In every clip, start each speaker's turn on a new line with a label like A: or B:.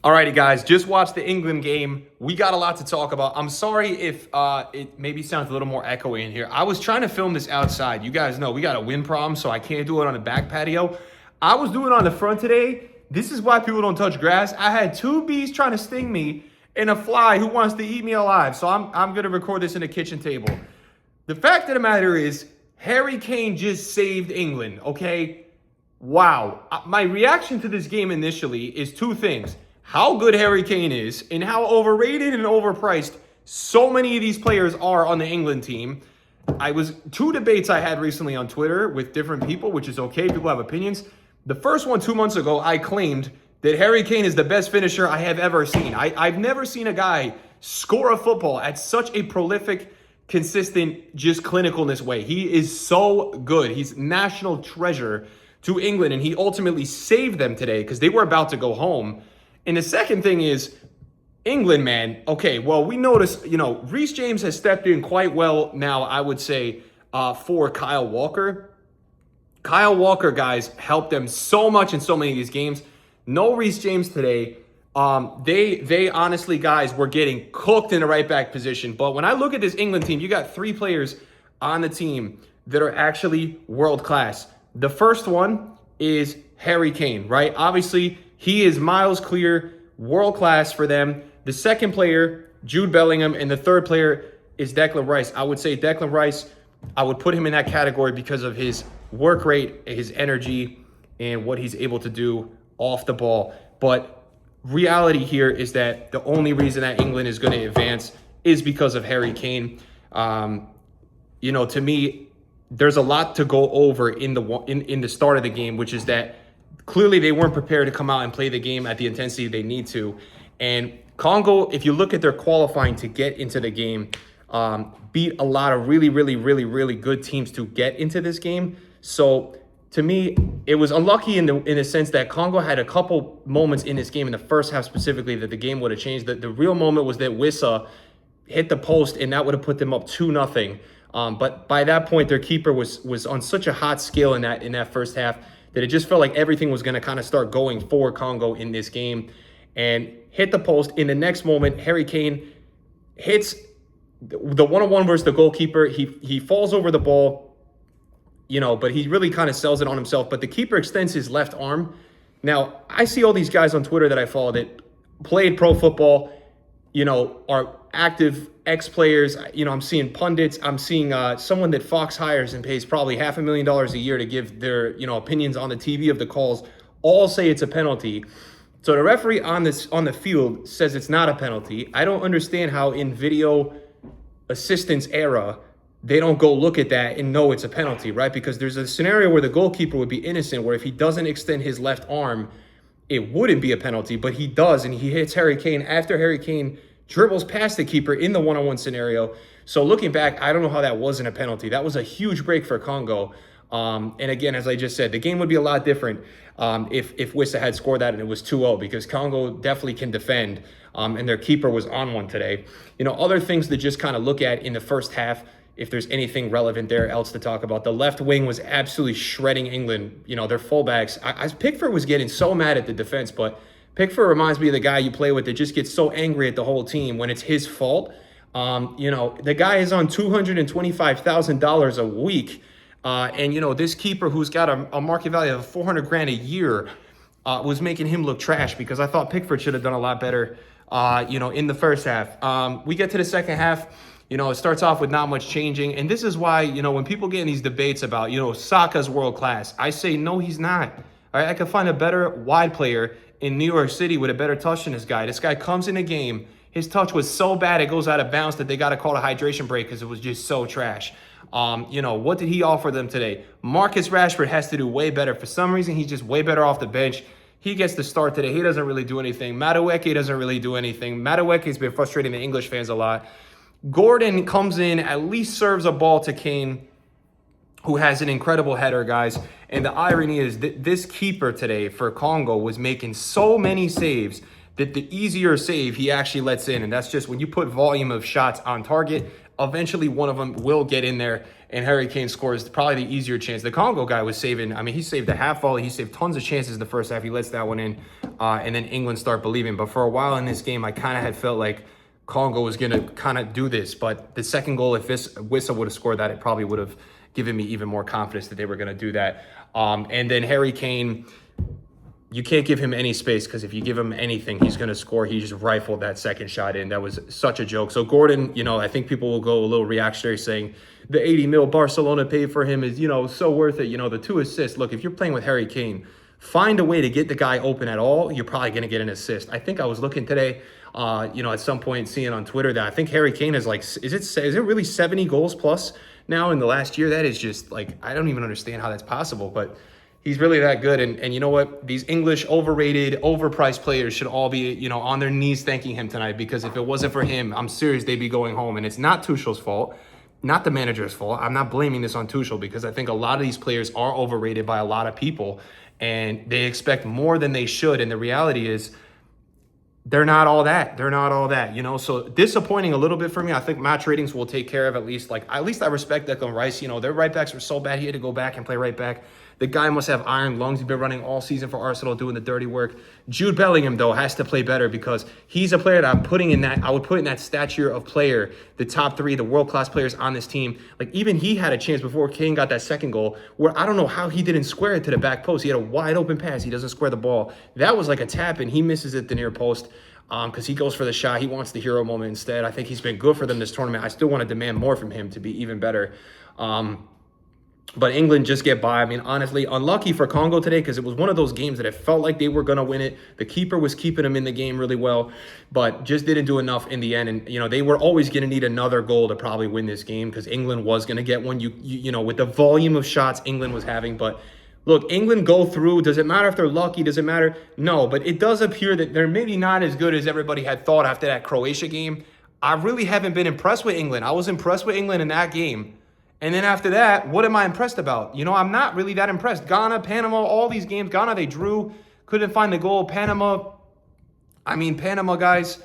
A: Alrighty, guys, just watched the England game. We got a lot to talk about. I'm sorry if it maybe sounds a little more echoey in here. I was trying to film this outside. You guys know we got a wind problem, so I can't do it on the back patio. I was doing it on the front today. This is why people don't touch grass. I had two bees trying to sting me and a fly who wants to eat me alive. So I'm gonna record this in the kitchen table. The fact of the matter is, Harry Kane just saved England, okay? Wow. My reaction to this game initially is two things. How good Harry Kane is and how overrated and overpriced so many of these players are on the England team. Two debates I had recently on Twitter with different people, which is okay. People have opinions. The first one 2 months ago, I claimed that Harry Kane is the best finisher I have ever seen. I've never seen a guy score a football at such a prolific, consistent, just clinicalness way. He is so good. He's national treasure to England, and he ultimately saved them today because they were about to go home. And the second thing is England, man. Okay, well, we noticed, Reece James has stepped in quite well now, I would say, for Kyle Walker. Kyle Walker, guys, helped them so much in so many of these games. No Reece James today. They honestly, guys, were getting cooked in the right back position. But when I look at this England team, you got three players on the team that are actually world class. The first one is Harry Kane, right? Obviously, he is miles clear, world class for them. The second player, Jude Bellingham, and the third player is Declan Rice. I would say Declan Rice, I would put him in that category because of his work rate, his energy, and what he's able to do off the ball. But reality here is that the only reason that England is going to advance is because of Harry Kane. To me, there's a lot to go over in the start of the game, which is that clearly they weren't prepared to come out and play the game at the intensity they need to. And Congo, if you look at their qualifying to get into the game, beat a lot of really, really, really, really good teams to get into this game. So to me, it was unlucky in the sense that Congo had a couple moments in this game, in the first half specifically, that the game would have changed. The real moment was that Wissa hit the post, and that would have put them up 2-0. But by that point, their keeper was on such a hot scale in that first half that it just felt like everything was going to kind of start going for Congo in this game, and hit the post. In the next moment, Harry Kane hits the one-on-one versus the goalkeeper. He falls over the ball, but he really kind of sells it on himself. But the keeper extends his left arm. Now, I see all these guys on Twitter that I follow that played pro football, are active ex-players. I'm seeing pundits. I'm seeing someone that Fox hires and pays probably $500,000 a year to give their, opinions on the TV of the calls, all say it's a penalty. So the referee on the field says it's not a penalty. I don't understand how in video assistance era, they don't go look at that and know it's a penalty, right? Because there's a scenario where the goalkeeper would be innocent, where if he doesn't extend his left arm, it wouldn't be a penalty, but he does, and he hits Harry Kane after Harry Kane dribbles past the keeper in the one-on-one scenario. So looking back, I don't know how that wasn't a penalty. That was a huge break for Congo. And again, as I just said, the game would be a lot different if Wissa had scored that and it was 2-0, because Congo definitely can defend, and their keeper was on one today. Other things to just kind of look at in the first half, if there's anything relevant there else to talk about. The left wing was absolutely shredding England. Their fullbacks. Pickford was getting so mad at the defense, but Pickford reminds me of the guy you play with that just gets so angry at the whole team when it's his fault. The guy is on $225,000 a week. And this keeper who's got a market value of $400,000 a year was making him look trash, because I thought Pickford should have done a lot better, in the first half. We get to the second half. It starts off with not much changing. And this is why, when people get in these debates about, Saka's world class, I say, no, he's not. All right, I could find a better wide player in New York City with a better touch than this guy. This guy comes in a game. His touch was so bad it goes out of bounds that they got to call a hydration break because it was just so trash. What did he offer them today? Marcus Rashford has to do way better. For some reason, he's just way better off the bench. He gets the start today. He doesn't really do anything. Madueke doesn't really do anything. Madueke's been frustrating the English fans a lot. Gordon comes in, at least serves a ball to Kane, who has an incredible header, guys. And the irony is that this keeper today for Congo was making so many saves that the easier save he actually lets in. And that's just when you put volume of shots on target, eventually one of them will get in there, and Harry Kane scores probably the easier chance. The Congo guy was saving, I mean, he saved a half volley. He saved tons of chances in the first half. He lets that one in, and then England start believing. But for a while in this game, I kind of had felt like Congo was going to kind of do this. But the second goal, if Wissa would have scored that, it probably would have given me even more confidence that they were going to do that. And then Harry Kane, you can't give him any space, because if you give him anything, he's going to score. He just rifled that second shot in. That was such a joke. So Gordon, I think people will go a little reactionary saying the 80 mil Barcelona paid for him is, so worth it. The 2 assists. Look, if you're playing with Harry Kane, find a way to get the guy open at all. You're probably going to get an assist. I think I was looking today, at some point seeing on Twitter that I think Harry Kane is like, is it really 70 goals plus now in the last year? That is just like, I don't even understand how that's possible, but he's really that good. And you know what? These English overrated, overpriced players should all be, on their knees thanking him tonight, because if it wasn't for him, I'm serious they'd be going home. And it's not Tuchel's fault, not the manager's fault. I'm not blaming this on Tuchel, because I think a lot of these players are overrated by a lot of people, and they expect more than they should. And the reality is, they're not all that. So disappointing a little bit for me. I think match ratings will take care of at least I respect Declan Rice. Their right backs were so bad, he had to go back and play right back. The guy must have iron lungs. He's been running all season for Arsenal, doing the dirty work. Jude Bellingham, though, has to play better, because he's a player that I would put in that stature of player, the top 3, the world-class players on this team. Like, even he had a chance before Kane got that second goal, where I don't know how he didn't square it to the back post. He had a wide open pass. He doesn't square the ball. That was like a tap, and he misses it the near post. Because he goes for the shot. He wants the hero moment instead. I think he's been good for them this tournament. I still want to demand more from him to be even better. But England just get by. I mean, honestly, unlucky for Congo today, because it was one of those games that it felt like they were going to win it. The keeper was keeping them in the game really well, but just didn't do enough in the end. And, they were always going to need another goal to probably win this game, because England was going to get one. With the volume of shots England was having. But look, England go through. Does it matter if they're lucky? Does it matter? No, but it does appear that they're maybe not as good as everybody had thought after that Croatia game. I really haven't been impressed with England. I was impressed with England in that game. And then after that, what am I impressed about? I'm not really that impressed. Ghana, Panama, all these games. Ghana, they drew, couldn't find the goal. Panama, guys,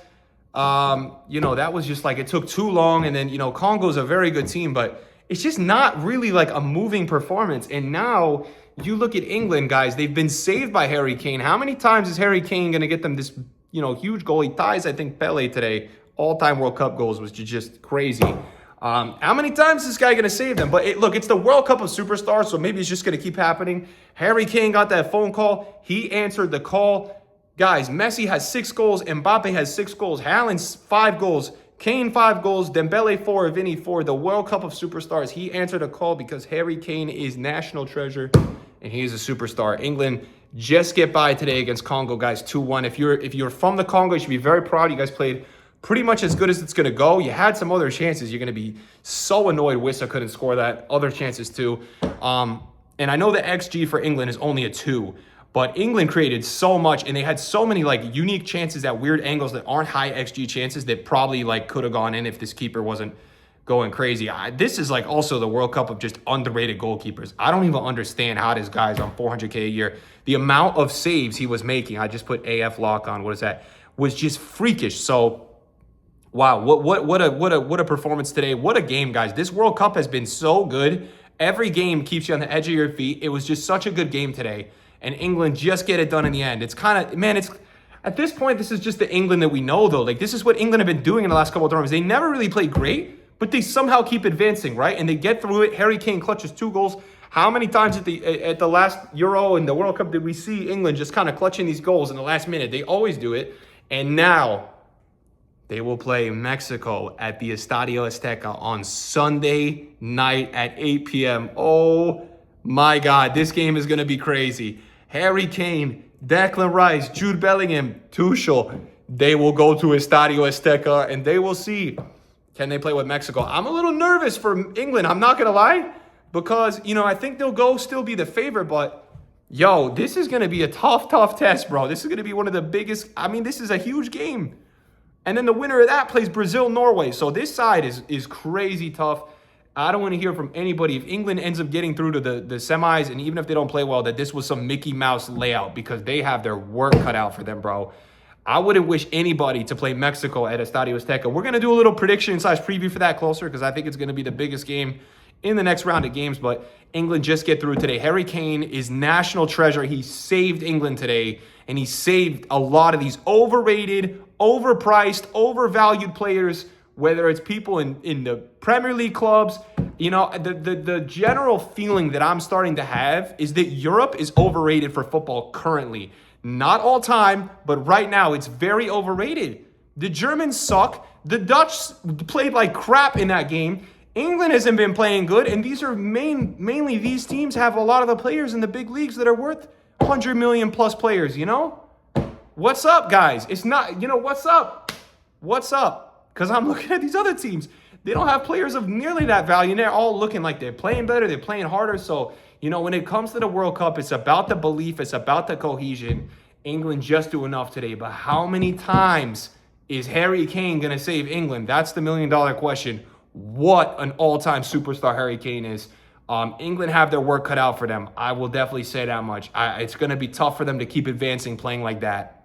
A: that was just it took too long. And then, Congo's a very good team, but it's just not really a moving performance. And now you look at England, guys, they've been saved by Harry Kane. How many times is Harry Kane going to get them this, huge goal? He ties, I think, Pele today. All-time World Cup goals, was just crazy. How many times is this guy going to save them? But look, it's the World Cup of Superstars, so maybe it's just going to keep happening. Harry Kane got that phone call. He answered the call. Guys, Messi has 6 goals. Mbappe has 6 goals. Haaland's 5 goals. Kane 5 goals. Dembele 4. Vinny 4. The World Cup of Superstars. He answered a call because Harry Kane is national treasure, and he is a superstar. England just get by today against Congo, guys, 2-1. If you're from the Congo, you should be very proud. You guys played pretty much as good as it's going to go. You had some other chances. You're going to be so annoyed Wissa couldn't score that. Other chances too. And I know the XG for England is only a 2, but England created so much, and they had so many unique chances at weird angles that aren't high XG chances that probably could have gone in if this keeper wasn't going crazy. This is also the World Cup of just underrated goalkeepers. I don't even understand how this guy's on $400K a year. The amount of saves he was making, I just put AF lock on, what is that, was just freakish. So wow, what a performance today. What a game, guys. This World Cup has been so good. Every game keeps you on the edge of your feet. It was just such a good game today. And England just get it done in the end. It's kind of, man, it's at this point, this is just the England that we know, though. This is what England have been doing in the last couple of tournaments. They never really play great, but they somehow keep advancing, right? And they get through it. Harry Kane clutches 2 goals. How many times at the last Euro and the World Cup did we see England just kind of clutching these goals in the last minute? They always do it. And now they will play Mexico at the Estadio Azteca on Sunday night at 8 p.m. Oh my God, this game is going to be crazy. Harry Kane, Declan Rice, Jude Bellingham, Tuchel, they will go to Estadio Azteca and they will see, can they play with Mexico? I'm a little nervous for England, I'm not going to lie, because, I think they'll still be the favorite, but this is going to be a tough test, bro. This is going to be one of the biggest, this is a huge game. And then the winner of that plays Brazil-Norway. So this side is crazy tough. I don't want to hear from anybody if England ends up getting through to the semis, and even if they don't play well, that this was some Mickey Mouse layout, because they have their work cut out for them, bro. I wouldn't wish anybody to play Mexico at Estadio Azteca. We're going to do a little prediction/preview for that closer because I think it's going to be the biggest game in the next round of games. But England just get through today. Harry Kane is national treasure. He saved England today, and he saved a lot of these overrated, overpriced, overvalued players, whether it's people in the Premier League clubs. You know, the general feeling that I'm starting to have is that Europe is overrated for football currently. Not all time, but right now it's very overrated. The Germans suck. The Dutch played like crap in that game. England hasn't been playing good, and these are mainly these teams have a lot of the players in the big leagues that are worth 100 million plus players, you know? What's up, guys? It's not, what's up? What's up? Because I'm looking at these other teams. They don't have players of nearly that value, and they're all looking like they're playing better, they're playing harder. So, when it comes to the World Cup, it's about the belief, it's about the cohesion. England just do enough today, but how many times is Harry Kane going to save England? That's the million-dollar question. What an all-time superstar Harry Kane is. England have their work cut out for them. I will definitely say that much. It's going to be tough for them to keep advancing playing like that.